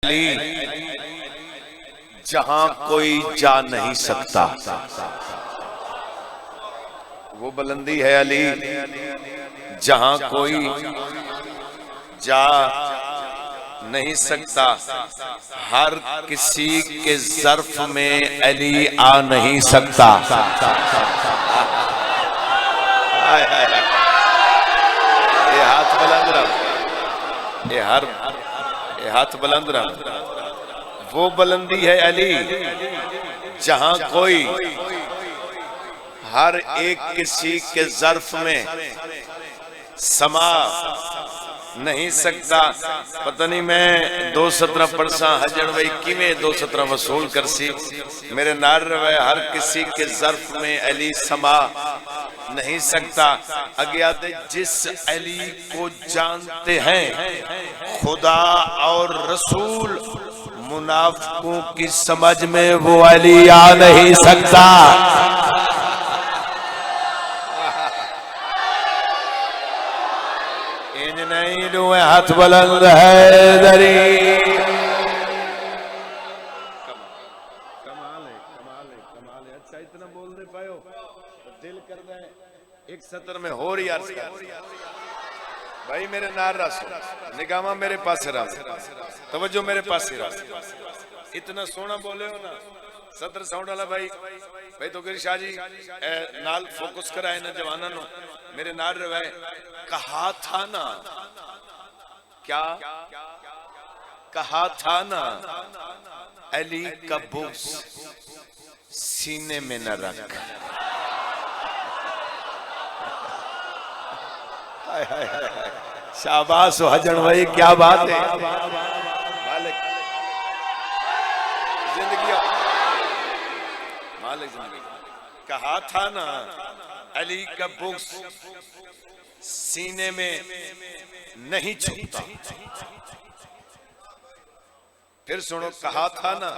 अली जहां कोई जा नहीं सकता, वो बुलंदी है अली जहां कोई जा नहीं सकता। हर किसी के ज़र्फ में अली आ नहीं सकता। ये हाथ बुलंद रहा, ये हाथ बुलंद रहा। वो बुलंदी है अली जहां कोई हर एक किसी के ज़र्फ में समा नहीं सकता। पता नहीं मैं 217 पढ़सा हजन वही किमें 217 वसूल कर सी मेरे नार रवे। हर किसी के ज़र्फ में अली समा नहीं सकता। अज्ञाते जिस अली को जानते हैं खुदा और रसूल, मुनाफिकों की समझ में वो अली आ नहीं सकता। इन नहीं लू हाथ बुलंद है दरी। कमाल है, कमाल है, कमाल है। अच्छा इतना बोल दे पायो तो दिल कर दे एक सत्र में हो रही यार भाई। मेरे नार रस निगामा मेरे पास रहा, तवज्जो मेरे पास रहा। इतना सोना बोले हो ना सत्र साउंड वाला भाई। भाई तो शाह जी नाल फोकस कराए ना जवाना नो मेरे नार रवाए। कहा था ना, क्या कहा था ना, अली का बुग़्ज़ सीने में न रख। शाबाश हजन भाई, क्या बात है। मालिक जिंदगी, मालिक जिंदगी। कहा था ना अली का बुग़्ज़ सीने में नहीं छुपता। फिर सुनो, कहा था ना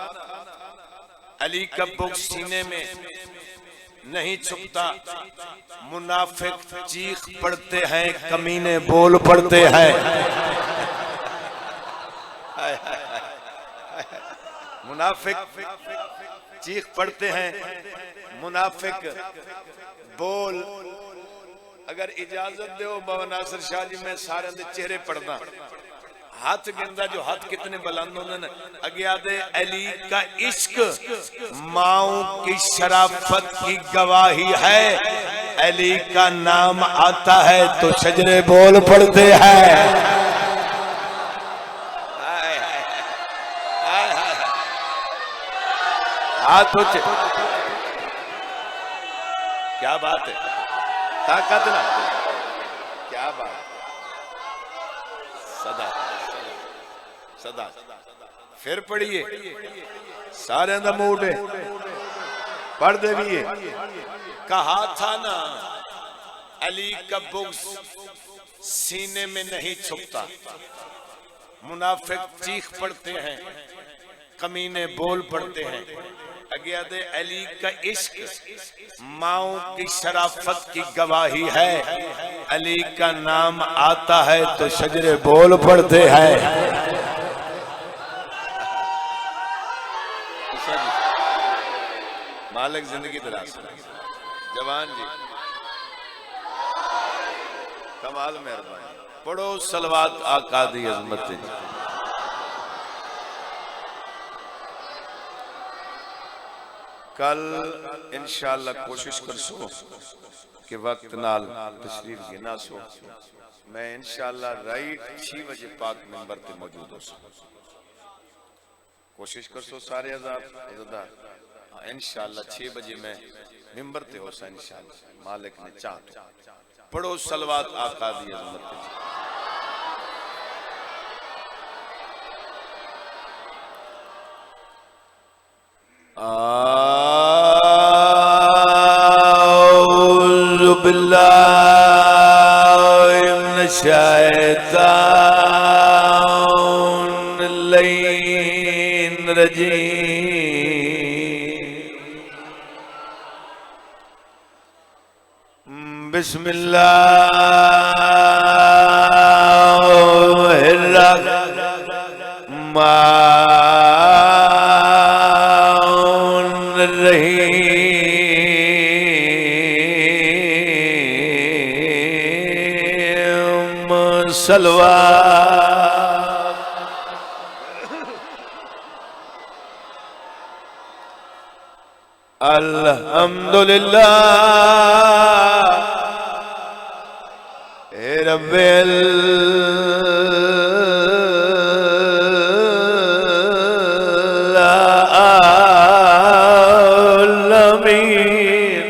अली का बुग़्ज़ सीने में नहीं छुपता। मुनाफिक चीख पड़ते हैं, कमीने बोल पड़ते हैं। मुनाफिक चीख पड़ते हैं, मुनाफिक बोल। अगर इजाजत दो बाबा नासिर शाह जी, मैं सारे दे चेहरे पढ़दा। हाथ गिनदा जो हाथ कितने बुलंद होंगे न। अज्ञाते अली का इश्क माओ की शराफत की गवाही है। अली का नाम आता है तो शजरे बोल पड़ते हैं। हाथ उच्च, क्या बात है, ताकत ना, क्या बात। सदा सदा फिर पढ़िए, सारे दा मूड है, पढ़ दे भी है। कहा था ना अली का बुग़्ज़ सीने में नहीं छुपता। मुनाफिक चीख पड़ते हैं, कमीने बोल पड़ते हैं। अज्ञाते अली का इश्क माओ की शराफत की गवाही है। अली का नाम आता है तो शजरे बोल पड़ते हैं। मालिक जिंदगी दराज जवान जी, कमाल मेहरबानी। पढ़ो सलवात आका दी अज़मत जी। कल इंशाअल्लाह कोशिश कर सो कि वक्त नाल तशरीफ गिना सो। मैं इंशाअल्लाह राइट 6 बजे पाक मिंबर पे मौजूद हो सो। कोशिश कर सो सारे अज़ादार इंशाअल्लाह 6 बजे मैं मिंबर पे हो सा इंशाअल्लाह। मालिक ने चाह पढ़ो सलवात आका दी अज़मत जी। औज़ु बिल्लाहि मिनश शैतानिर रजीम। बिस्मिल्लाहिर्रहमानिर्रहीम। रहीम सलवा अल्हम्दुलिल्लाह रब्बिल आलमीन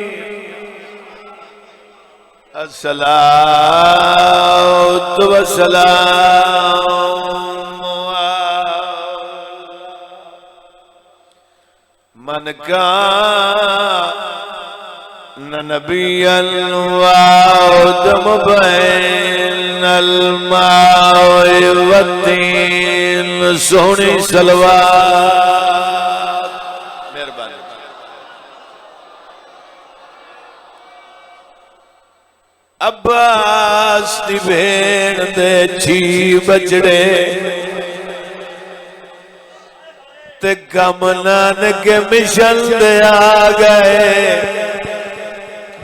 अस्सलातु वस्सलामु मन कान नबिय्यन व आदम बैनल मा'i वत्तीन सोहनी सलवात मेहरबानी। अब्बास दी भेण दे छी बचड़े ते गम नानक मिशन दे आ गए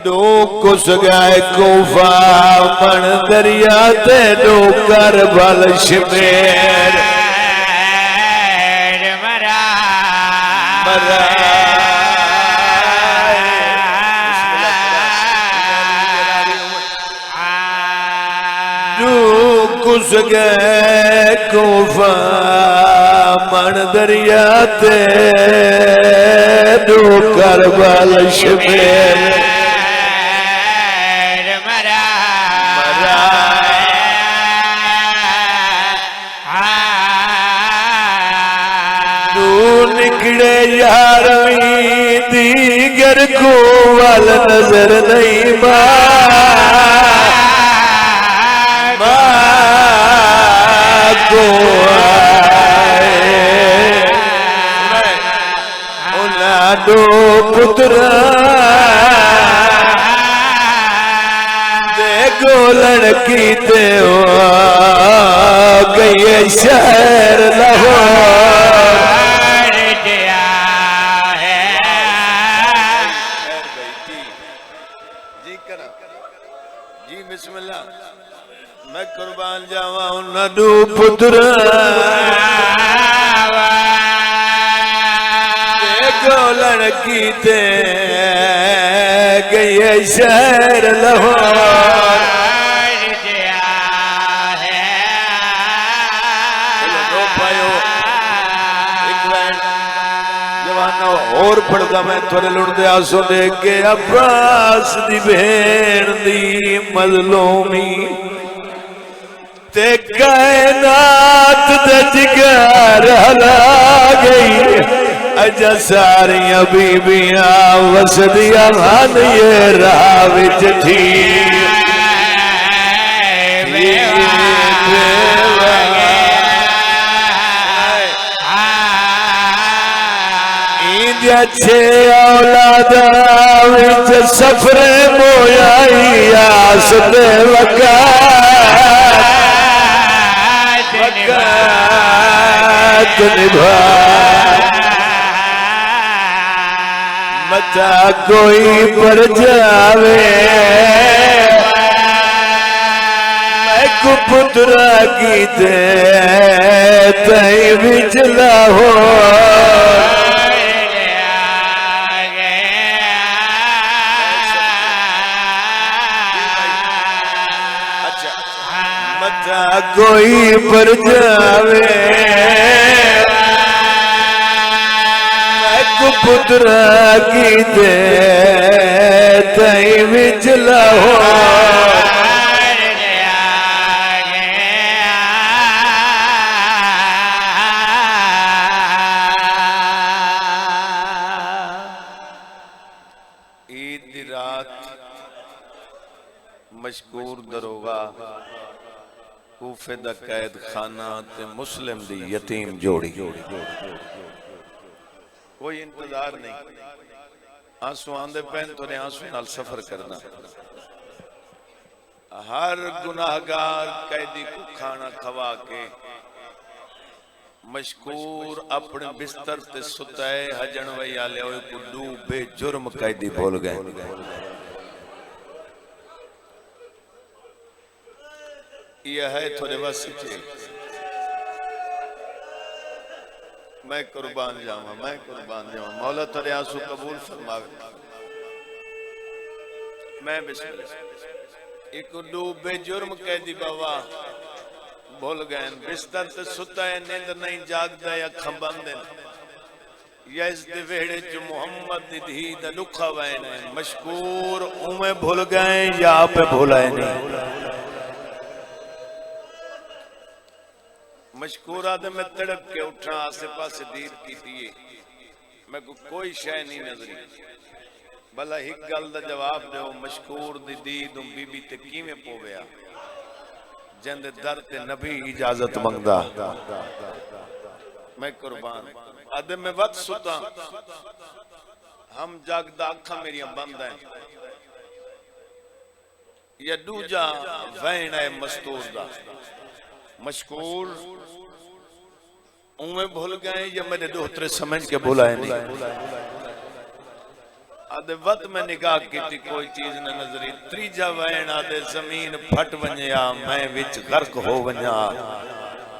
दो कुस गए कोफा मन दरिया ते दो करबल शमेर मरा मरा दो कुस गए कोफा मन दरिया ते दो करबल शमेर निकले यारवीं दीगर को वाल नजर नहीं को दो पुत्रा देखो लड़की ते गई शहर लाहौर जी बिस्मिल्लाह मैं कुर्बान जावा नदू पुत्र देखो लड़की ते गई शहर लाहौर और पढ़दा मैं थोड़े लुटदे आंसू देख के अब्बास दी भेण दी मजलूमी ते कायनात दे जिगर हला गई अजा सारियां बीबियां वसदियां हन ये राह विच थी अच्छे औलादा विच सफरे मोयाई आस दे वक़्त निभा मता कोई पर जावे मैं को पुत्रा की दे तई विच लाहौर कोई पर जावे मैं पुत्रा की दे तई विच लाहौर ईद दी रात मशकूर दरोगा कूफे दा कैद खाना ते मुस्लिम दी यतीम जोड़ी कोई इंतजार नहीं आंसू आंदे पैन तो आंसू नाल सफर करना हर गुनाहगार कैदी को खाना खवा के मशकूर अपने बिस्तर ते सुताए हजन वही आले हुए कुड्डू बेजुर्म कैदी भूल गए। यह है थोड़े वसीले मैं कुर्बान जावा मौला तेरे आंसू कबूल फरमावे। मैं बिस्मिल्लाह एक कुड्डू बेजुर्म कैदी बाबा भूल गए बिस्तर ते सुता है नींद नहीं जागदा अखां बंद या इस वेड़े च मुहम्मद दी धी दा दुखा वैन है मशकूर उमे भूल गए या आपे भुलाए नहीं। मशकूर आदम में तड़प के उठा आसे पासे दीद की दिए मैं को कोई शय नहीं नजरी भला एक गल दा जवाब दो मशकूर दी दीद बीबी ते किवें पोवेया जिंदे दर ते नबी इजाजत मंगदा। मैं कुर्बान आदम में वत सुता हम जागदा अखा मेरी बंद है या दूजा वैन है मस्तूर दा मशकूर उमे भूल गए या मेरे दोहतरे समझ के बुलाए नहीं। आदे वत में निगाह की कोई चीज न नजरी त्रीजा वैन आदे जमीन फट वंया मैं विच गर्क हो वंया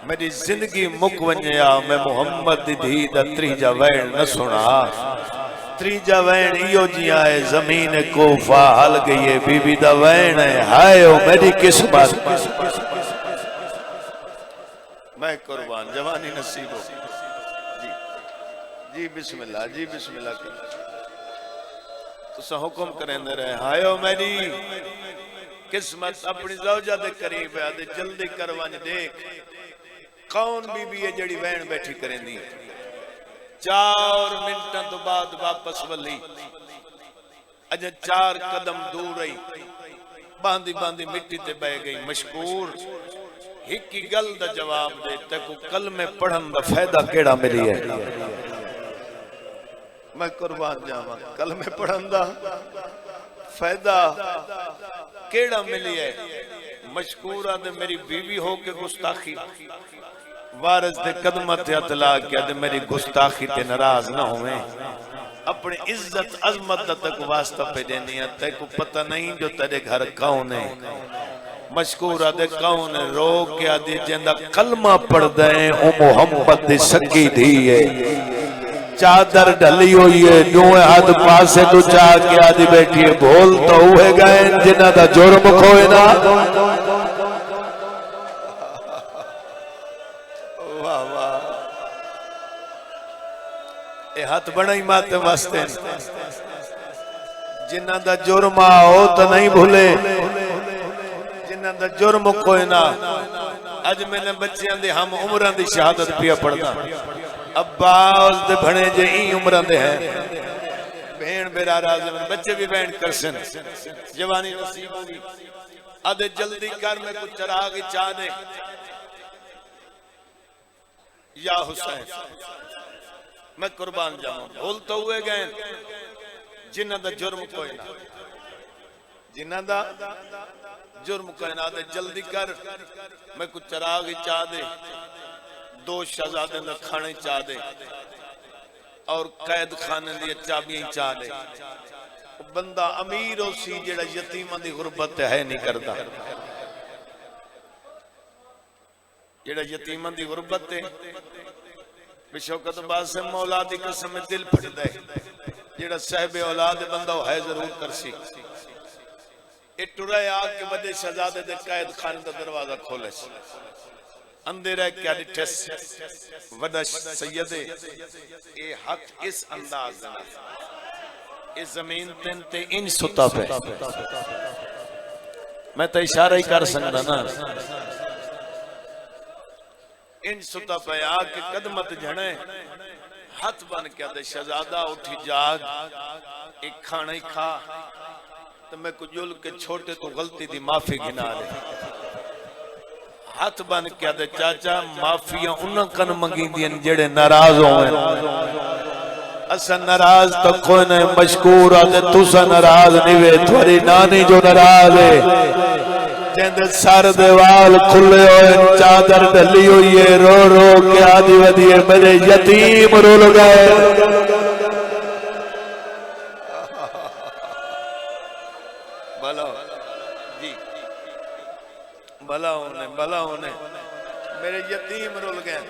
मेरी जिंदगी मुक वंया मैं मुहम्मद दी धी दा त्रीजा वैन न सुना। त्रीजा वैन इयो जिया है जमीन कोफा हल गई है बीबी दा वैन है हाय ओ मेरी किस्मत। मैं कुर्बान जवानी नसीब हो जी बिस्मिल्लाह तुसा हुक्म करेंदे रहे हायो मेरी किस्मत अपनी ज़ौजा दे करीब है आदे जल्दी करवान देख कौन बीबी है जड़ी वैन बैठी करेंदी 4 मिनटां तो बाद वापस वली अजे 4 कदम दूर रही बांधी बांधी मिट्टी ते बह गई। मशकूर एक ही गल दा जवाब दे तेको कलमे पढ़न दा फायदा केड़ा मिली है। मैं कुर्बान जावा कलमे पढ़न दा फायदा केड़ा मिली है। मशकूरा दे मेरी बीवी हो के गुस्ताखी वारिस दे कदम ते हथ ला के दे मेरी गुस्ताखी ते नाराज ना होवे अपनी इज्जत अजमत दा तक वास्ता पे देनी है तेको पता नहीं जो तेरे घर कौन है। मशकूरा दे कौन रो के आदि जिंदा कलमा पढ़ दे ओ मोहम्मद दी सगी धी है चादर ढली हुई है दोए हाथ पासे तो चा के आदि बैठी है बोल तो हुए गए जिन्हां दा जुर्म खोए ना। वाह वाह ए हाथ बनाई माते वास्ते जिन्हां दा जुर्म हो तो नहीं भूले दा जुर्म कोई ना। अज मैंने बच्चियां दे हम उम्रां दी शहादत पिया पढ़दा अब्बा उस दे भणे जे ई उम्रां दे हैं भेण बेरा राज बच्चे भी बैठ कर सन जवानी नसीब होगी आदे जल्दी कर मैं कुछ चराग चा दे या हुसैन मैं कुर्बान जाऊं भूल तो हुए गए जिन्हां दा जुर्म कोई ना जिन्हां दा जुर्म कहना दे जल्दी कर मैं कुछ चराग चा दे 2 शहजादे ने खाने चा दे और कैद खाने दी चाबियां चा दे। बंदा अमीर हो सी जेड़ा यतीमां दी गुरबत है नहीं करदा जेड़ा यतीमां दी गुरबत है बिशौकत बासे मौला दी कसम दिल फटदा है जेड़ा साहिब औलाद बंदा है जरूर करसी टुरा आके बड़े शहजादे दे कैद खाने का दरवाजा खोले अंधेरा क्या डिठस वड़ा सैयदे ए हक इस अंदाज इस जमीन ते इन सुता पे मैं तो इशारा ही कर सकता ना इन सुता पे आके कदमत जने हाथ बन के दे शहजादा उठी जाग एक खाना ही खा तो मैं कुजुल के छोटे तो गलती दी माफी गिना ले हाथ बन के दे चाचा माफिया उन्हां कन मंगींदियां जेड़े नाराज होवे असा नाराज तो कोई नहीं मशकूर आदे तुसा नाराज नहीं वे थोड़ी नानी जो नाराज है जिंद सर दे वाल खुले हुए चादर ढली हुई है रो रो के आदि वधिए मेरे यतीम रुल गए भला होने मेरे यतीम रुल गए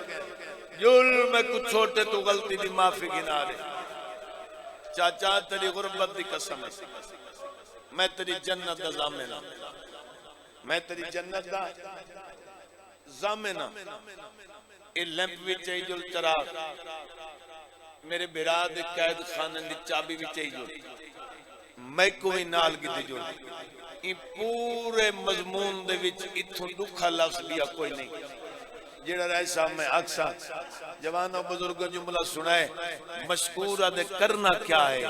जुल्म कुछ छोटे तो गलती दी माफी गिना रहे चाचा तेरी गुरबत दी कसम मैं तेरी जन्नत दा ज़ामिना मैं तेरी जन्नत दा ज़ामिना ए लैंप विच है जुल चराग मेरे बिरा दे कैद खाने दी चाबी विच है जुल मैं कोई नाल गिदी जुल ई पूरे मजमून दे विच इथों दुखा लफ्ज लिया कोई नहीं जेड़ा राय साहब में अक्सर जवानों बुजुर्गों जुमला सुनाए मशकूर दे करना क्या है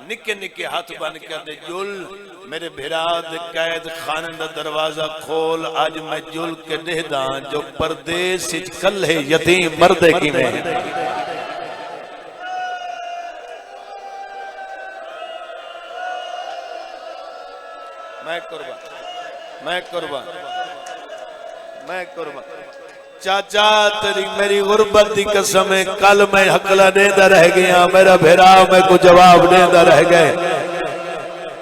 निके निके हाथ बन के दे जुल मेरे भिरा दे कैद खाने दा दरवाजा खोल आज मैं जुल के देदा जो परदेस विच कल्ले यतीम मरदे किवें मैं कुर्बान चाचा तेरी मेरी गुरबत की कसम है कल मैं हकला देता रह गया मेरा भेरा मैं को जवाब देता रह गए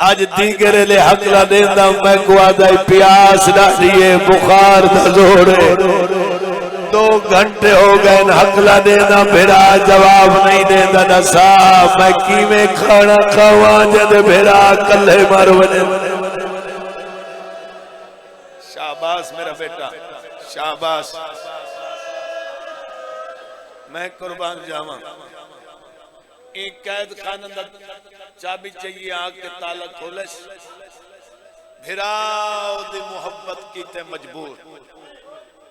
आज दीगरे ले हकला देता मैं को आदा प्यास डाली बुखार दा जोर 2 घंटे हो गए हकला देना भेरा जवाब नहीं देता ना साहब मैं किवें खाना खावा जद भेरा कल्ले मार वने शाबाश मेरा बेटा शाबाश मैं कुर्बान जावा एक कैद खाना दा चाबी चाहिए आके ताला खोले भिराओ दी मोहब्बत की ते मजबूर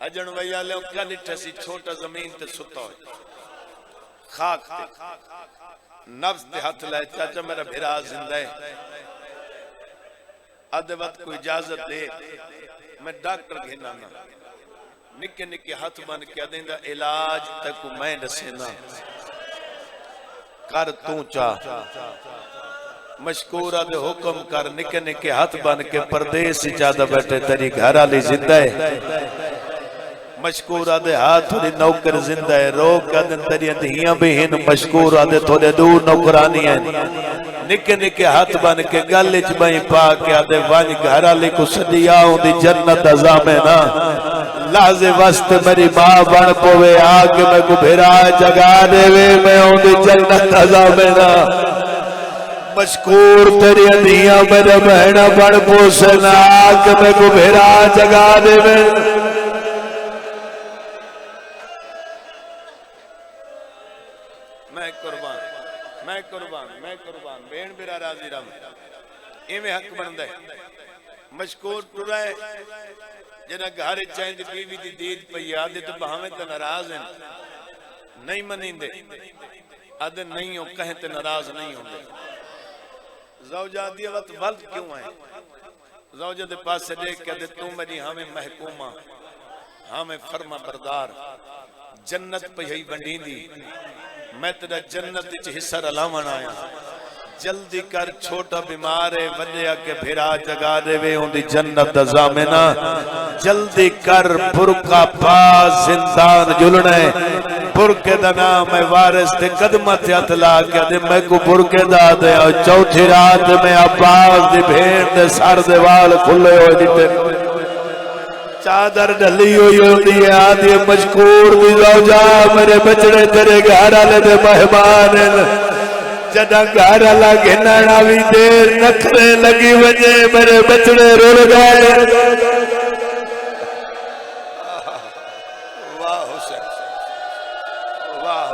अजन भैया ले क्या निठे सी छोटा जमीन ते सुता हो खाक ते नफ्स दे हाथ ले चाचा मेरा भिरा जिंदा है आधे वक्त कोई इजाजत दे मैं डॉक्टर घेना ना निके निके हाथ बन के देंदा इलाज तक मैं दसेना कर तू चा मशकूरा दे हुक्म कर निके निके हाथ बन के परदेस ज्यादा बैठे तेरी घर वाली जिंदा है मशकूरा दे हाथ थोड़ी नौकर जिंदा है रो कर तेरी धियां भी हैं मशकूरा दे थोड़े दूर नौकरानी है निके निके हाथ बन के गल च बई पा के आदे वन घर वाली को सदिया दी जन्नत अज़ामे ना लाजे वस्त मेरी मां बन पवे आके मैं को भिरा जगा देवे मैं ओदी जन्नत अज़ामे ना मशकूर तेरी धियां मेरे बहना बन पोसे ना आके मैं को भिरा जगा देवे मैं कुर्बान बेन बिरा राजी राम इवें हक बनदा है मशकूर टुरा है जना घर चैंद बीवी दी दीद पई आदे तो भावे ते नाराज हैं नहीं मनींदे आदे नहीं हो कहे ते नाराज नहीं होंदे ज़ौजा दी वक्त वल्द क्यों है ज़ौजा दे पास देख के दे तू मेरी हमें महकूमा हमें फरमा बरदार जन्नत पे ही बंडींदी मैं तेरा जन्नत च हिस्सा रलावन आया जल्दी कर छोटा बीमार है वजया के भिरा जगा देवे उनकी जन्नत दा ज़ामिना जल्दी कर बुरका पा जिंदान जुलना बुरके दा नाम है वारिस ते कदम ते हथ ला के दे मैं को बुरके दा दे चौथी रात में अब्बास दी भेड़ दे सर दे वाल खुले होए दिते चादर ढली हुई होती है आदि मशकूर दी ज़ौजा मेरे बचड़े तेरे घर वाले दे मेहमान जदा घर वाला घिनना भी देर नखरे लगी वजे मेरे बचड़े रुल गए वाह हुसैन वाह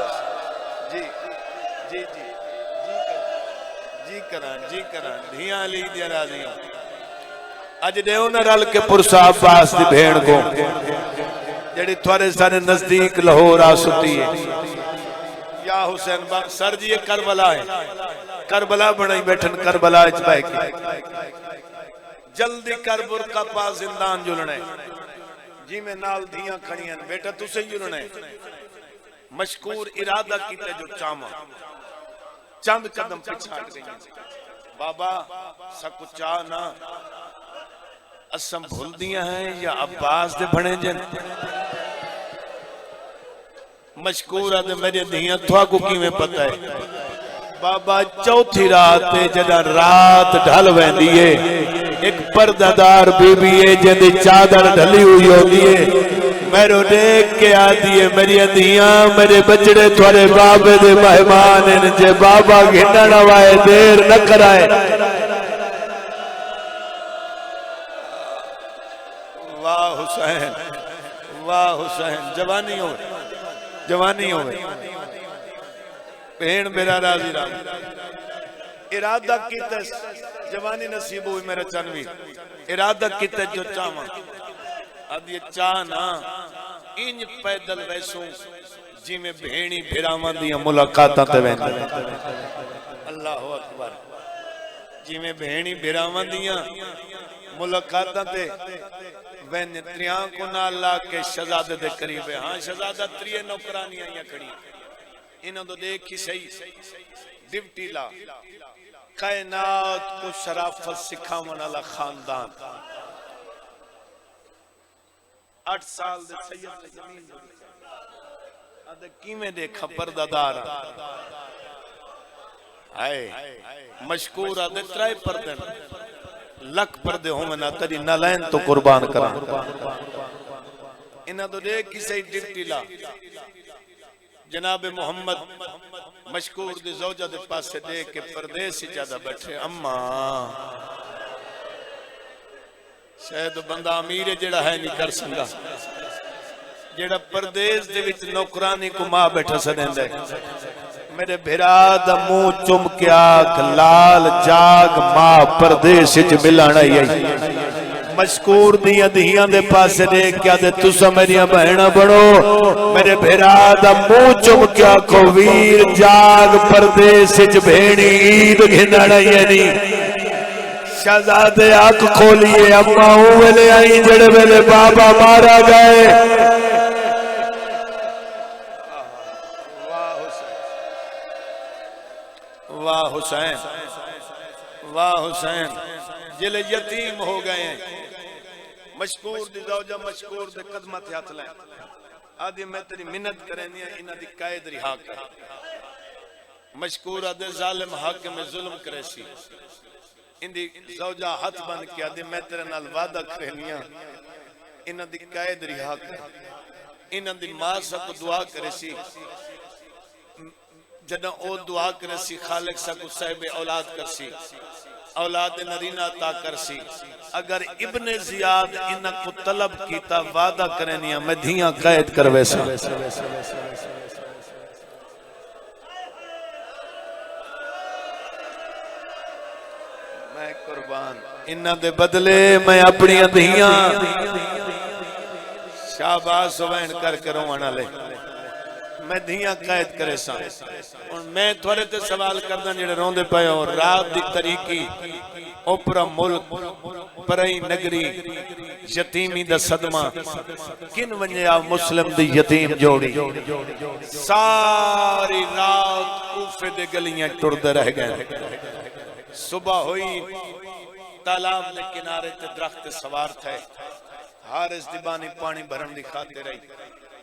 जी जी जी जी करा धियां ली दिया राजियां अज देव न रल के पुरसा अब्बास दी भेड़ को जेड़ी थोड़े सारे नजदीक लाहौर आ सुती है या हुसैन बाग सर जी ये करबला है करबला बनाई बैठन करबला च बैठ के जल्दी कर बुरका पा जिंदान जुलने जी में नाल धियां खड़ियां बेटा तुसे जुलने मशकूर इरादा कीते जो चामा चंद कदम पीछे हट गई बाबा सकुचा ना असम भूल दिया हैं या अब्बास दे बने जन मशकूर आदे मेरे दियां थोको किवें पता है बाबा चौथी रात जदा रात ढल वेंदी है एक पर्दादार बीबी है जिंदी चादर ढली हुई होती है मेरो देख के आती है मेरी दियां मेरे बचड़े थोड़े बाबे दे मेहमान हैं जे बाबा घिंडण वाए देर न कराए वाह हुसैन जवानी हो भेण मेरा राजी राम इरादा कीते जवानी नसीब हुई मेरा चनवी इरादा कीते जो चावा अब ये चाह ना इंज पैदल वैसू जिमें भेणी भिरावां दी मुलाकातां ते वेंदे अल्लाहु अकबर जिमें भेणी भिरावां दी मुलाकातां ते वेंदे त्रियां को ना ला के शहजादे दे करीब है हां शहजादा त्रिये नौकरानियां आईयां खड़ी इन्हों तो देख ही सही डिप्टी ला कायनात को शराफत सिखावन वाला खानदान 8 साल दे सैयद ने जमीन अदे किवें देखा पर्दादार हाय मशकूर अदे त्राय पर्दे लख पर्दे होवे ना तेरी नलैन तो कुर्बान करा इन्हां तो देख ही सही डिप्टी ला जनाब मोहम्मद मशकूर दी ज़ौजा दे पासे देख के परदेस ज्यादा बैठे अम्मा शायद बंदा अमीर है जेड़ा है नहीं कर सकता जेड़ा परदेस दे विच नौकरानी को मां बैठा सदेंदा मेरे भिरा दा मुंह चुम के आख लाल जाग मां परदेस विच मिलण आई मशकूर दियां दियां दे पासे देख के आदे तुसा मेरियां बहना बनो मेरे भिरा दा मुंह चुम के आखो वीर जाग परदेस विच भेणी ईद घिंडण आई नी शहजादे आंख खोलिए अम्मा ऊ वेले आई जेड़े वेले बाबा मारा गए वाह हुसैन जिले यतीम हो गए हैं मशकूर दी ज़ौजा मशकूर दे कदमां ते हाथ लै आदि मैं तेरी मिन्नत करनी है इन्हां दी कैद रिहा कर मशकूर आदे जालिम हाकिम जुल्म करे सी इंदी ज़ौजा हाथ बन के आदि मैं तेरे नाल वादा करनी है इन्हां दी कैद रिहा कर इन्हां दी मां सब दुआ करे सी जदा ओ दुआ करे सी खालिक सब साहिब औलाद कर सी औलाद नरीना अता कर सी अगर इब्ने जियाद इन्हां को तलब कीता वादा करनिया मैं धियां कैद करवे सा मैं कुर्बान इन्हां दे बदले मैं अपनी धियां शाबाश वैन करके रोवण वाले मैं धियां कैद करे सा हुण मैं थोड़े ते सवाल करदा जेड़े रोंदे पए हो रात दी तरीकी ओपरा मुल्क परई नगरी यतीमी दा सदमा किन वन्या मुस्लिम दी यतीम जोड़ी सारी रात कूफे दे गलियां टुरदे रह गए सुबह हुई तालाब दे किनारे ते दरख्त सवार थे हारिस दीवानी पानी भरन दी खातिर आई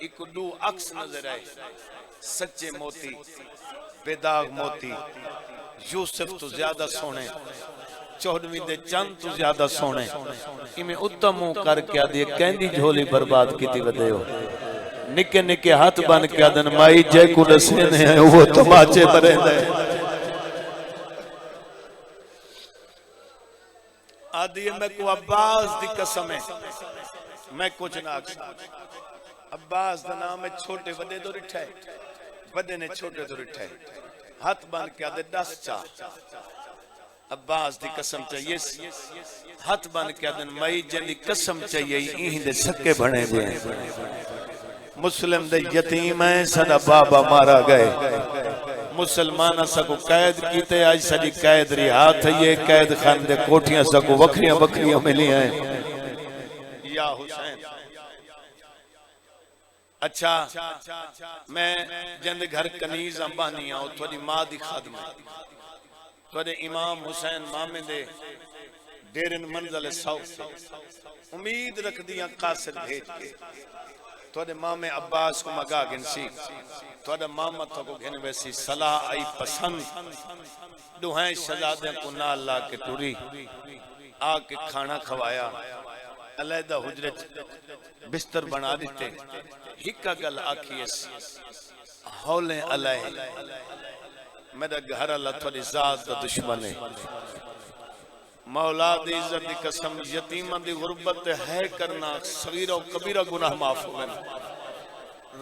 एक दो अक्स नजर आए सच्चे मोती बेदाग मोती यूसुफ तो ज्यादा सोने चौदहवीं दे चंद तो ज्यादा सोने इमें उत्तम करके आदि कहंदी झोली बर्बाद कीती वदे हो निके निके हाथ बन के आदन माई जय को दसे ने वो तमाचे बरेंदा आदि मैं को अब्बास दी कसम है मैं कुछ ना अब्बास दा नाम है छोटे वड्डे तो रिठा है वड्डे ने छोटे तो रिठा है हाथ बन के आदे 10 चा अब्बास दी कसम चाहिए हाथ बन के आदन मई जंदी कसम चाहिए इहीं दे सके बने हुए मुस्लिम दे यतीम है सदा बाबा मारा गए मुसलमान सको कैद कीते आज सदी कैद रिहा थे ये कैद खान दे कोठियां सको वखरियां वखरियां मिली हैं या हुसैन अच्छा मैं जंद घर कनीज अंबानी आओ थोड़ी मां दी खादम थोड़े इमाम हुसैन मामे दे डेरन मंजिल सौ उम्मीद रख दिया कासिर भेज के थोड़े मामे अब्बास को मगा गिनसी थोड़ा मामा तो को गिन वैसी सलाह आई पसंद दुहाई शहजादे को ना ला के टुरी आके खाना खवाया अलहदा हुजरे बिस्तर बना दिते हिक्का गल आखियस हौले अलह मेरा घर अल्लाह थोड़ी जात दा दुश्मन है मौला दी इज्जत दी कसम यतीमा दी गुरबत है करना सगीरा और कबीरा गुनाह माफ हो गए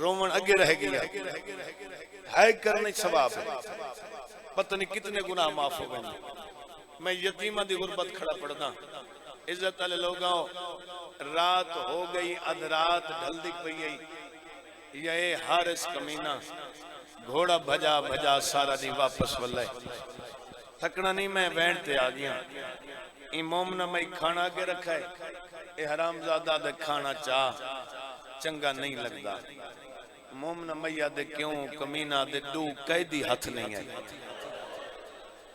रोमन अगे रह गया है करने सवाब है पता नहीं कितने गुनाह माफ हो गए मैं यतीमा दी गुरबत खड़ा पड़ना इज्जत वाले लोगों रात हो गई अधरात ढलदी पई ये हारिस कमीना घोड़ा भजा भजा सारा दी वापस वल्ले थकना नहीं मैं वैन ते आ गया इमाम ने मैं खाना के रखा है ये हरामजादा दे खाना चाह चंगा नहीं लगता मोमन मैया दे क्यों कमीना दे दू कैदी हथ नहीं है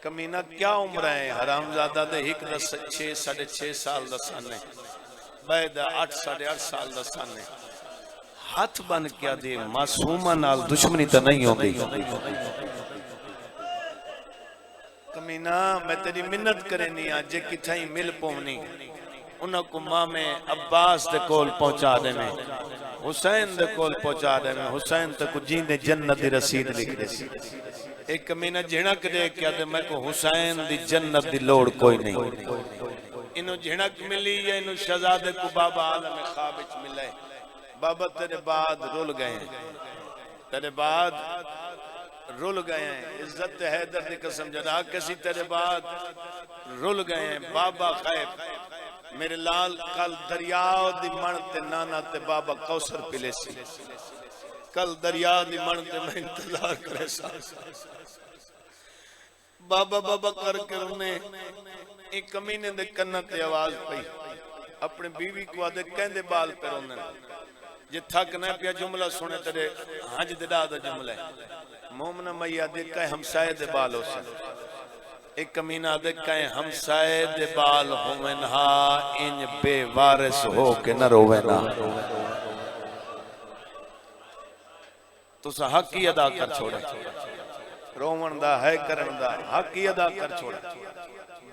कमीना क्या उम्र है हरामजादा दे एक 6 साढ़े 6 साल दा सन है बैद 8 साढ़े 8 साल दा सन है हाथ बन क्या दे मासूमा नाल दुश्मनी तो नहीं होगी कमीना मैं तेरी मिन्नत करनी आ जे किथे मिल पवनी उन्हां को मां में अब्बास दे कोल पहुंचा दे में हुसैन दे कोल पहुंचा दे में हुसैन तक जींदे जन्नत दी रसीद लिख दे एक कमीना झिणक दे क्या दे मैं को हुसैन दी जन्नत दी लोड़ कोई नहीं इनो झिणक मिली या इनो शहजादे को बाबा आलम ख्वाब विच मिले बाबा तेरे बाद रुल गए तेरे बाद रुल गए इज्जत हैदर दी कसम जरा किसी तेरे बाद रुल गए बाबा खैब मेरे लाल कल दरिया दी मण ते नाना ते बाबा कौसर पिले सी कल दरिया दी मण ते मैं इंतजार करे सा बाबा बाबा करके रोने एक कमीने दे कन्ना ते आवाज पई अपने बीवी को आदे कहंदे बाल पे रोने जे थक ना पिया जुमला सुने तेरे हज दे दा जुमला मोमना मैया दे कहे हमसाए दे बाल हो सन एक कमीना दे कहे हमसाए दे बाल होवन हा इंज बेवारिस हो के न रोवे ना तुसा हक ही अदा कर छोड़े रोवन दा है करन दा हक ही अदा कर छोड़े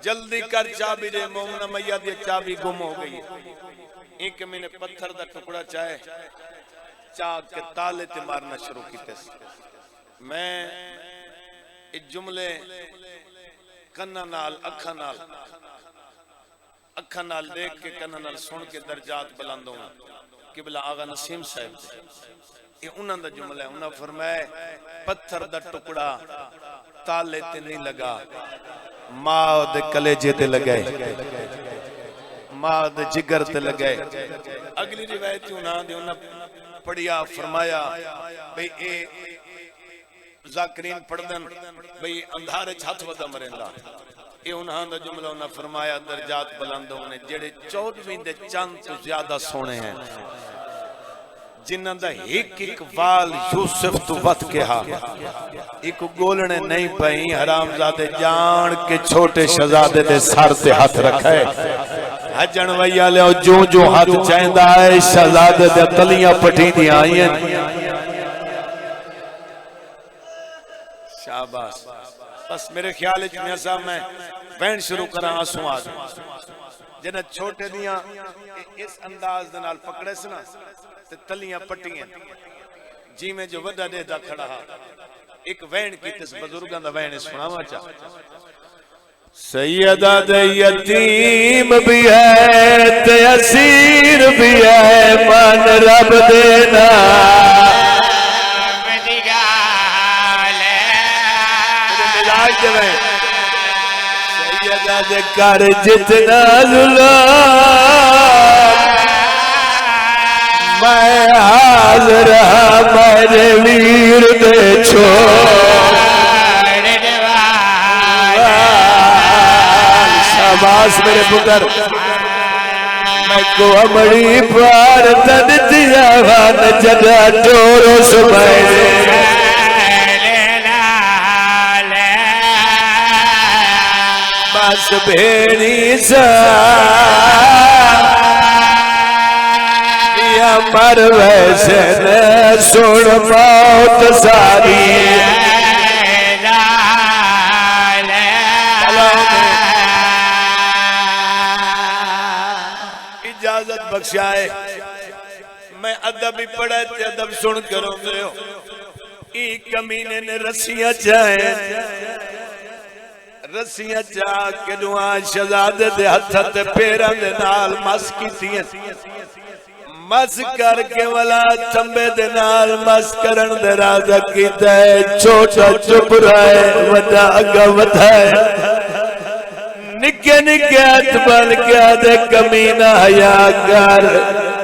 जल्दी कर चाबी दे मोमना मैया दी चाबी गुम हो गई एक मैंने पत्थर दा टुकड़ा चाहे चाक के ताले ते मारना शुरू कीते मैं इस जुमले कन्ना नाल अखा नाल देख के कन्ना नाल सुन के दर्जात बुलंद होना किबला आगा नसीम साहब ये उन्हां दा जुमला है उन्हां फरमाया पत्थर दा टुकड़ा ताले ते नहीं लगा मां दे कलेजे ते लगे मां दे जिगर ते लगे अगली रिवायत उन्हां दे उन्हां पढ़िया फरमाया भाई ए ज़ाकिरीन पढ़दन भाई अंधारे हाथ वदा मरेंदा ये उन्हां दा जुमला उन्हां फरमाया दर्जात बुलंद होने जेड़े 14वीं दे चंद तो ज्यादा सोने हैं जिन्हां दा एक वाल यूसुफ तो वध के हा एक गोलने नहीं पई हरामजादे जान के छोटे शहजादे दे सर ते हाथ रखे हजन वैया ले जो जो हाथ चाहंदा है शहजादे दे तलियां पटींदियां आईयां शाबाश बस मेरे ख्याल में मियां साहब मैं बहन शुरू करा आंसू आ जिन्हें छोटे दियां इस अंदाज दे नाल पकड़े से ना ते तलियां पट्टियां जी में जो वड्डा देदा खड़ा हा एक वहन की तिस बुजुर्गां दा वहन सुनावा चा सैयदा दे यतीम भी है ते असीर भी है मन रब देना सैयदा दे कर जितना जुल्म मैं हाज़िर मेरे वीर दे छोड़ शाबाश मेरे पुत्र मैं को अमड़ी पार तन दिया वन जदा डोरो सुबह आस भेड़ी सा मर वैसे न सुन मौत सारी इजाजत बख्शाए मैं अदब ही पढ़ा ते अदब सुन करो ई कमीने ने रस्सियां चाहे रस्सियां चा के दुआ शहजादे दे हथ ते पैरां दे नाल मस कीतियां मस करके वाला थंबे दे नाल मस करन दे राजा कीता है छोटा चुप रहे वड्डा अगा वधाए निके निके हाथ बन के आदे कमीना हया कर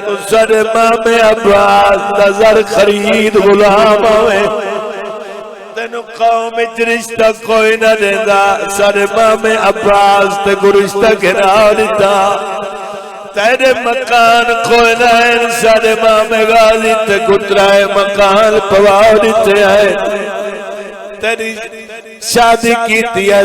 तू सारे मामे अब्बास नजर खरीद गुलाम आवे तेनु कौम विच रिश्ता कोई ना देंदा सारे मामे अब्बास ते गुरिश्ता गिरा दिता तेरे मकान कोई ना सारे मामे गाली ते गुतराए मकान पवा दिते है तेरी शादी की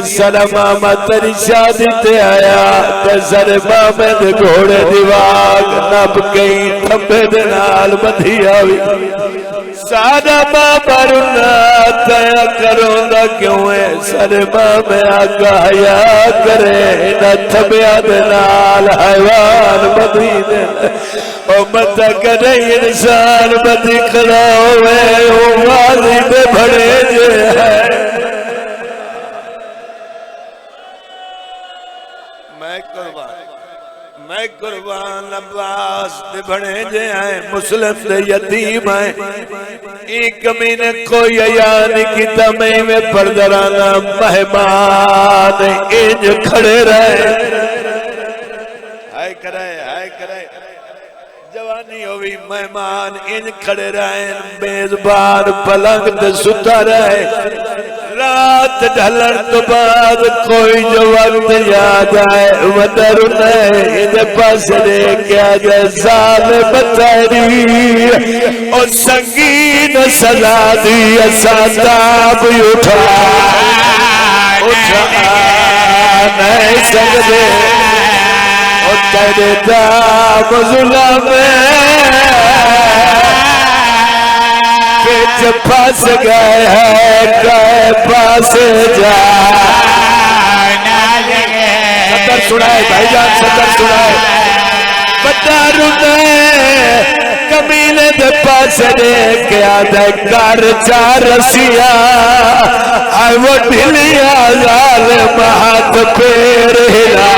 सारा मामा तेरी शादी ते आया ते सारे मामे दे घोड़े दी वाग नप गई थंबे दे नाल बधी आवी सारा मामा रुना तया करोंदा क्यों है सारे मामे आगाया करे ना थंबिया दे नाल हैवान बधी दे ओ मत करे इंसान बधी खड़ा होवे ओ वाली दे भड़े जे है मैं कुर्बान अब्बास दे बने जे हैं मुस्लिम दे यतीम हैं एक कमीने कोई अया नहीं कीता मैं में परदराना मेहमान इंज खड़े रहे हाय करे जवानी होवी मेहमान इंज खड़े रहे मेजबान पलंग ते सुता रहे रात ढलन तो बाद कोई जो वक्त याद आए वदर इधे पास लेके आ जाए साल बतरी और संगीन सजा दी सादाब उठा नहीं सकते और तेरे दाम जुल्म बिच फंस गए हैं गए पास जा सदर सुनाए भाईजान सदर सुनाए बदारू कमीने दे पास लेके आदे कर चार रसिया आई वो ढिलिया लाल हाथ पैर हिला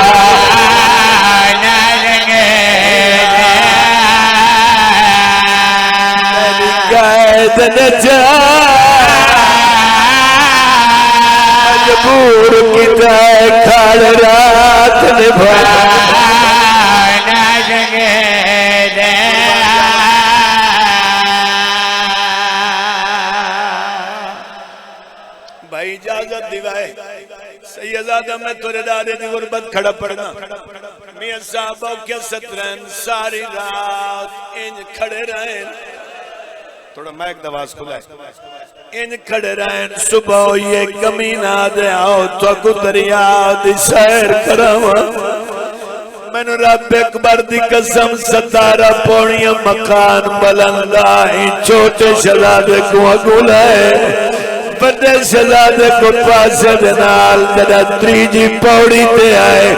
मजबूर की खाड़ रात निभा भाई इजाजत दिवाए सैयदादा मैं तेरे दादे की गुरबत खड़ा पड़ना मियां साहब क्या सतरन सारी रात इंज खड़े रहे थोड़ा मैक दवाज खुला इन खड़े रहन सुबह ये कमीना दे आओ तो दरिया दी सैर करावा मैनू रब अकबर दी कसम 17 पौड़ियां मकान बुलंदा छोटे शहजादे को अगुला है बड़े शहजादे को पासे दे नाल जदा तीजी पौड़ी ते आए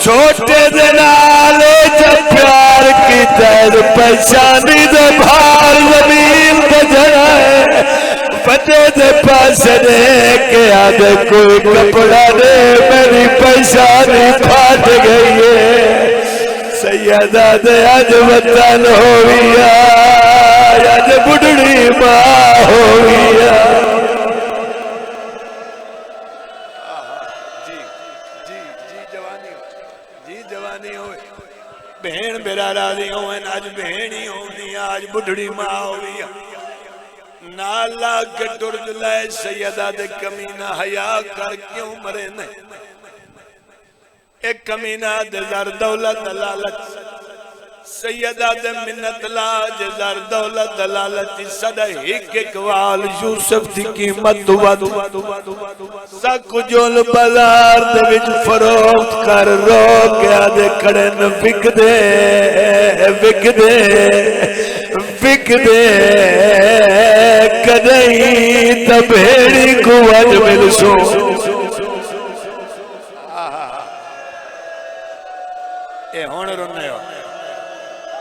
छोटे दे नाल जब प्यार की तैर पहचानी दे भार जमीन पे जराए बड़े दे पास के आदे कोई कपड़ा दे मेरी पहचानी फाट गई है सैयदा दे आज वतन होविया आज बुढ़ड़ी माँ होविया भेण मेरा राजी हो आज भेण ही होनी आज बुढ़ड़ी माँ होवी नाला के टुरज ले सैयदा दे कमीना हया कर क्यों मरे ने एक कमीना दे दर दौलत लालच सैयदा दे मिन्नत लाज जर दौलत दलालत सदा एक एक वाल यूसुफ दी कीमत वध सब कुछ बाजार दे विच फरोख्त कर रो के आदे खड़े न विक दे कदई तबेड़ी को अज मिलसो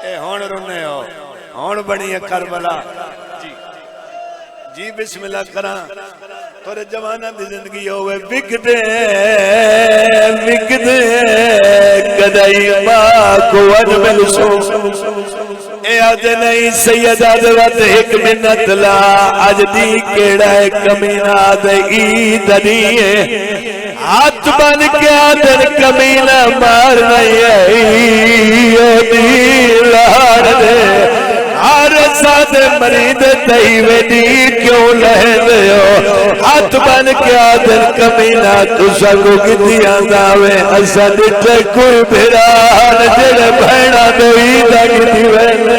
ए हुण रोने हो हुण बनी है करबला जी जी बिस्मिल्लाह करा तोरे जवाना दी जिंदगी होवे विक दे कदई मां को अज मिलसो ए अज नहीं सैयदा दे वत एक मिन्नत ला अज दी केड़ा है कमीना दे ईद दी हाथ बन के आदर कमीना मार नहीं लाड़ दे हर सादे मरीद तई वेदी क्यों लहदे हो हाथ बन के आदर कमीना तुसा को कितियां दावे असा दिते कोई भिरान जेड़े भैणा दो ईद किती वेले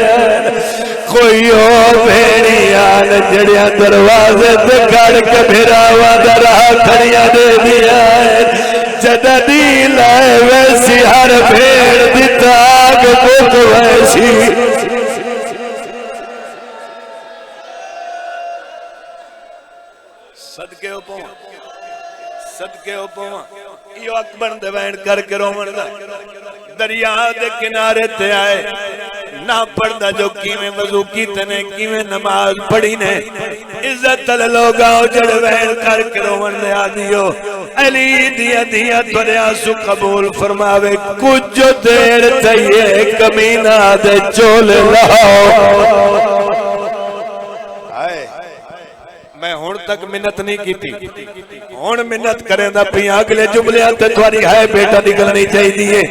कोई ओ भेड़ियान जड़िया दरवाजे ते गड़ के भिरावा दरा खड़िया दे दिया जदा दी लाए वैसी हर भेड़ दी ताग मुक वैसी सदके उपवा यो अकबर दे वैन करके रोवन दा दरिया दे किनारे ते आए ना पढ़दा जो किवें वजू कीते ने किवें नमाज पढ़ी ने इज्जत वाले लोग आओ जड़ वैन करके रोवन दे आदियो अली दिया दिया तोरे आंसू कबूल फरमावे कुछ देर चाहिए कमीना दे चोले लाओ मैं हुण तक मिन्नत नहीं की हुण मिन्नत करेंदा पिया अगले जुमले ते तुम्हारी है बेटा निकलनी चाहिए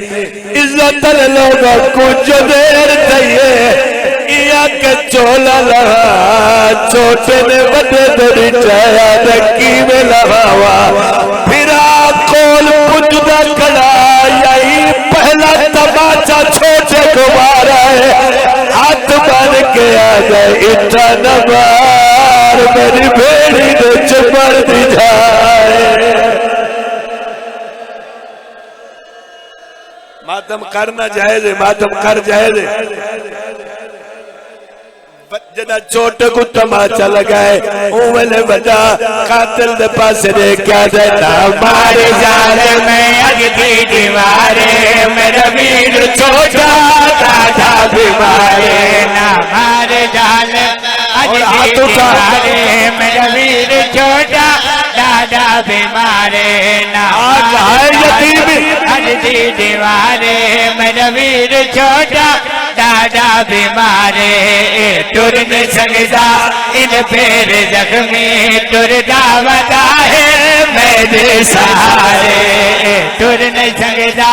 इज्जत लोग कुछ देर चाहिए या के चोला लहा छोटे ने बड़े दरी चाया ते कीवे लहावा फिरा कोल पुजदा खड़ा यही पहला तमाचा छोटे को मारा है हाथ बन के आ गए इतना नबार मेरी बेड़ी ने चुपर दी जाए मातम करना जायज मातम कर जायज जदा छोटे को तमाचा लगाए उमले बजा कातिल दे पास दे क्या दे मारे जाले में अगली दीवारे मेरा वीर छोटा दादा बीमारे ना मारे जाले अगली दीवारे मेरा वीर छोटा दादा बीमारे ना अगली दीवारे मेरा वीर छोटा दादा बीमारे टुर न सकदा इन पैर जख्मी टुर दावता है मेरे सहारे टुर न सकदा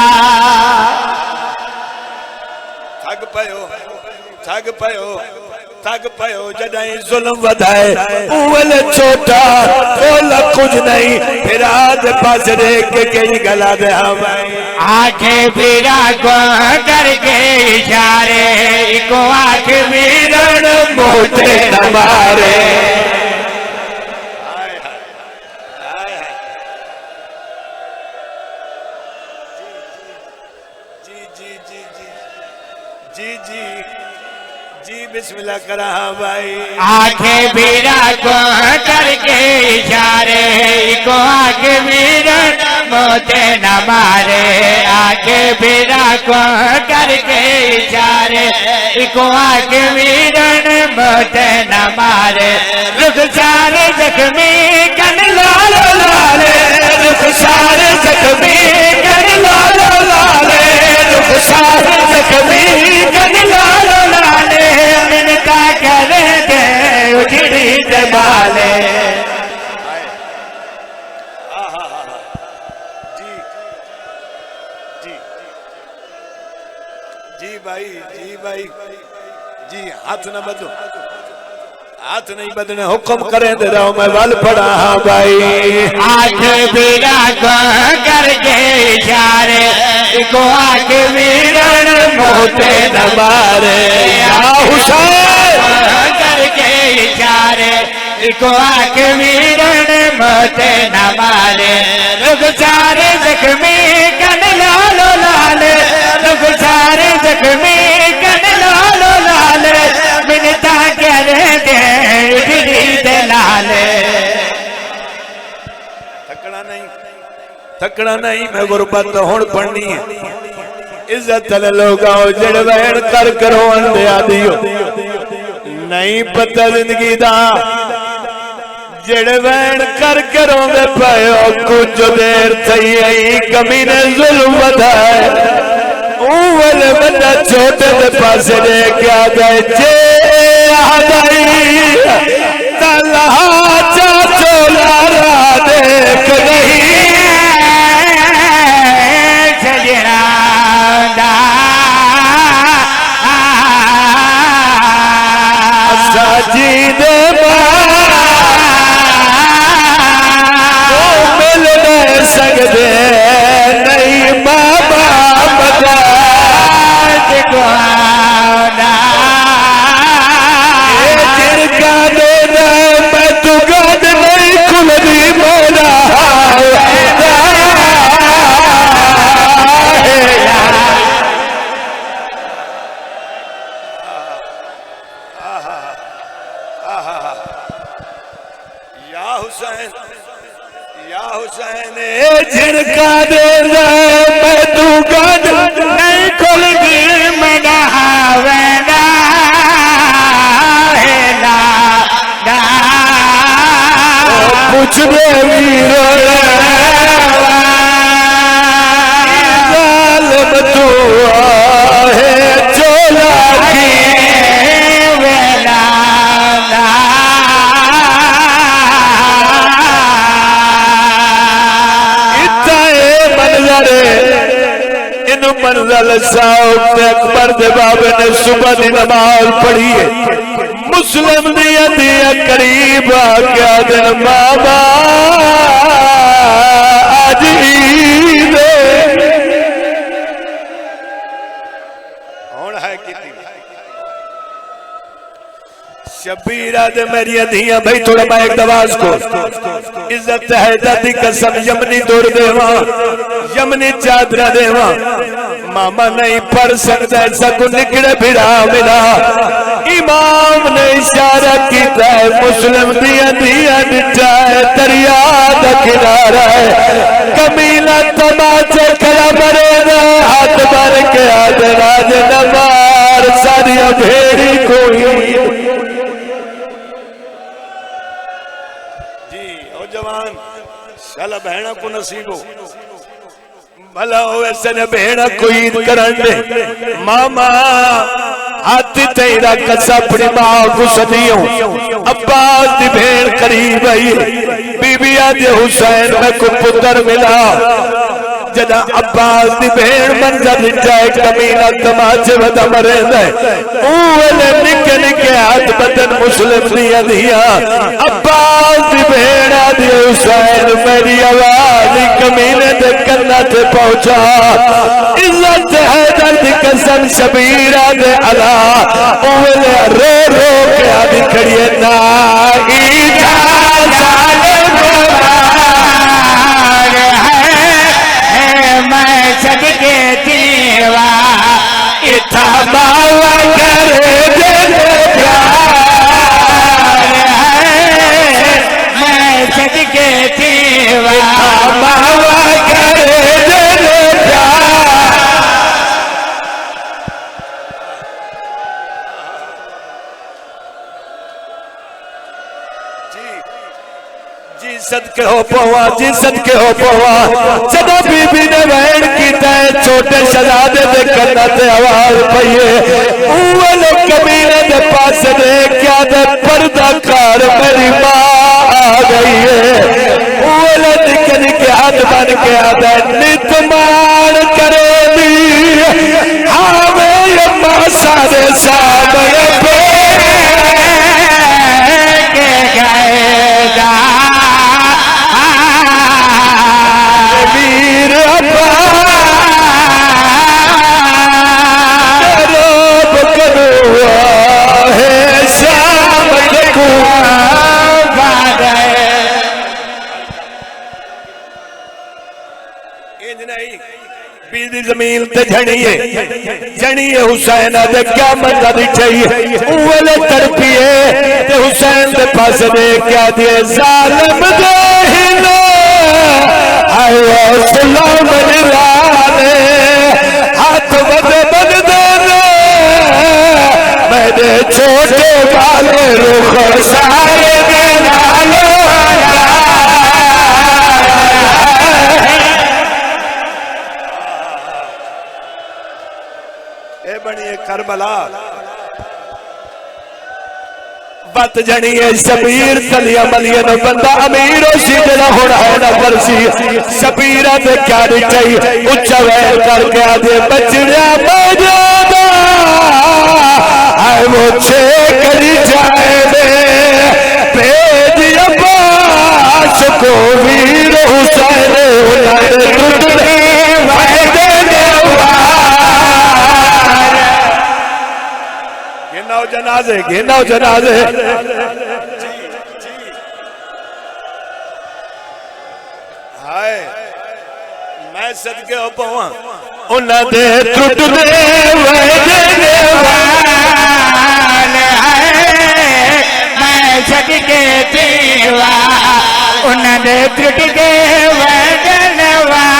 थक पयो जदाई जुल्म वधाए उवले छोटा बोला कुछ नहीं फिर आद पास देख के कई गला दे आंखें फिरा को करके इशारे को आंख वीरण मोटे हमारे बिस्मिल्लाह करा भाई आंखें बीरा को करके इशारे को आंखें वीरण मोते न मारे आंखें बीरा को करके इशारे को आंखें वीरण मोते न मारे रुख सारे जख्मी कन लाल लाले रुख सारे जख्मी कन लाल लाले रुख सारे जख्मी कन लाल लाले मिनता करे दे उजड़ी दबाले जी भाई जी हाथ न बदो हाथ नहीं बदने हुक्म करें दे रहा हूं मैं वल पड़ा हाँ भाई हाथ बिना को करके इशारे को आग वीरन मोते दबारे या हुसैन करके इशारे को आग वीरन मोते न मारे रुक सारे जख्मी कन लालो लाल रुक सारे जख्मी कन लालो लाल मिनता करे दे लाल थकना नहीं मैं गुरबत हुण पढ़नी है इज्जत वाले लोग आओ जड़ वहन कर करो अंधे आदियो नहीं पता जिंदगी दा जड़ वहन कर करो दे पायो कुछ देर थई आई कमी ने जुल्म वधाए वाले बंदा छोटे दे पासे दे क्या जाए जे आ गई तलहा चाचो लारा देख गई साजी दे मिल नहीं सकते नहीं मामा बता जिनका देना मैं तू गद नहीं खुलनी मोना जिनका देना मैं तू गद नहीं खुलगी मना वेना पूछ दे वीरो जालिम तू है चोला की वेला मंजल साहब अकबर दे बाबे ने सुबह की नमाज पढ़ी है मुस्लिम दिया दिया करीब आ गया दिन बाबा आज ईद हुण है कितनी शबीरा दे मेरी धियां भाई थोड़ा मैं एक दवाज को इज्जत है दादी कसम यमनी दूर देवा यमनी चादरा देवा मामा नहीं पढ़ सकता ऐसा को निकले भिड़ा मिला इमाम ने इशारा किया है मुस्लिम दिया दिया दिता है दरिया दा किनारा है कमीला तमाचे खड़ा मरेगा हाथ मार के आज राज नवार सारिया भेड़ी कोई जवान शाला बहना को नसीबो भला होवे सने बहना कोई ईद करन दे मामा हाथ तेरा कसा अपनी मां को सदियों अब्बास दी भेड़ करीब आई बीबी आज हुसैन में को पुत्र मिला जदा अब्बास दी भेड़ मंजर जाए कमीना तमाचे वदा मरे दे ओले निके निके हाथ बदन मुस्लिम दिया दिया अब्बास दी भेड़ आदि हुसैन मेरी आवाज कमीने दे कन्ना ते पहुंचा इज्जत है दर्द कसम शबीरा दे अला ओले रो रो के आदि खड़िए ना ईदा मैं सदके दीवा इथा बावा करे मैं सदके दीवा बावा करे सदके हो पवा जी सदके हो पवा जब बीबी ने बहन की तय छोटे शहजादे दे कन्ना ते आवाज पईए ओले कबीरे दे पास दे क्या दे पर्दा कार मेरी मां आ गई है ओले निके निके हाथ बन के आदा नित मान करे दी हावे अम्मा सारे सामने पे बीदी जमीन ते झड़िए जड़िए हुसैन दे क्या मदद चाहिए उवले तड़पिए ते हुसैन दे पास दे क्या दिए जालिम दे हिलो आयो सलाम वाले हाथ बदे बदे मेरे छोटे वाले रुख सारे दे नालो बनिए करबला बत जनी है शबीर तलिया मलिया न बंदा अमीर सी जरा होना है ना बरसी शबीरा ते क्या चाहिए उच्चा वैल करके आदे बचड़ा बजादा आए वो छे करी जाए दे पेज अब्बास को वीर हुसैन उन्हें टुकड़े वादे जनाजे घेनाओ जनाजे हाय मैं सदके हो पवा उन्हें दे टुटदे वजने वाले मैं सदके दीवा उन्हें दे टुटदे वजने वाले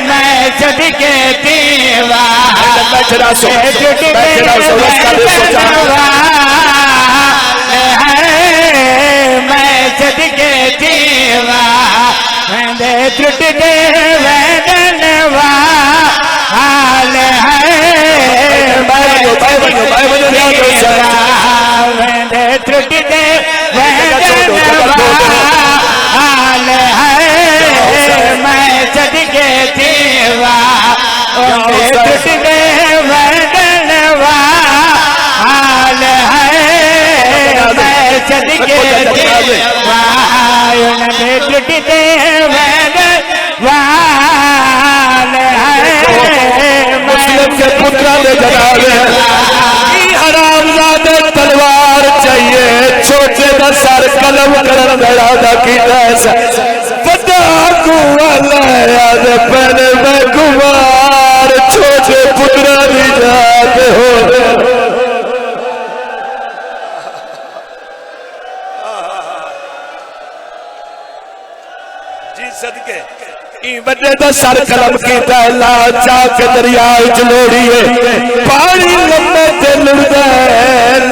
मैं सदके दीवा बैठना सो उसका दे सोचा मैं सदके दीवा दे त्रुट दे वदनवा हाल है दे त्रुट दे वदनवा हाल है मैं सदके दीवा त्रुट दे वदनवा हाल है मैं सदके दीवा त्रुट दे मुस्लिम के पुत्र ने जनाबे हरामजादे तलवार चाहिए छोटे का सर कलम करन गड़ा दा की ऐसा बड़ा कुवाला याद पहले में कुमार छोटे पुत्र दी जात हो जी सदके बड़े का सर कलम किया ला चाक दरिया लोड़िए पानी लम्बे ते लुड़दा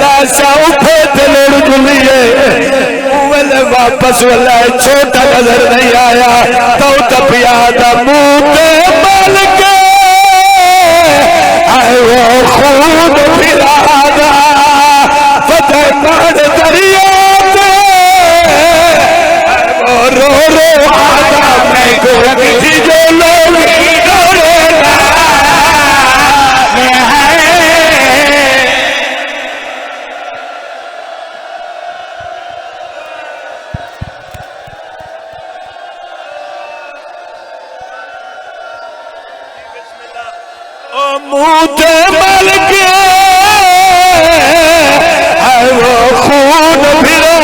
लाशा उठे ते लुड़ जुलिए वेले वापस वाला छोटा नजर नहीं आया तो तपिया दा मुंह ते मल के आए वो खून फिरादा फतेह मार दरिया ते रो रो आदा मैं को किसी जो लोग मुँह ते मल के वो खून फिर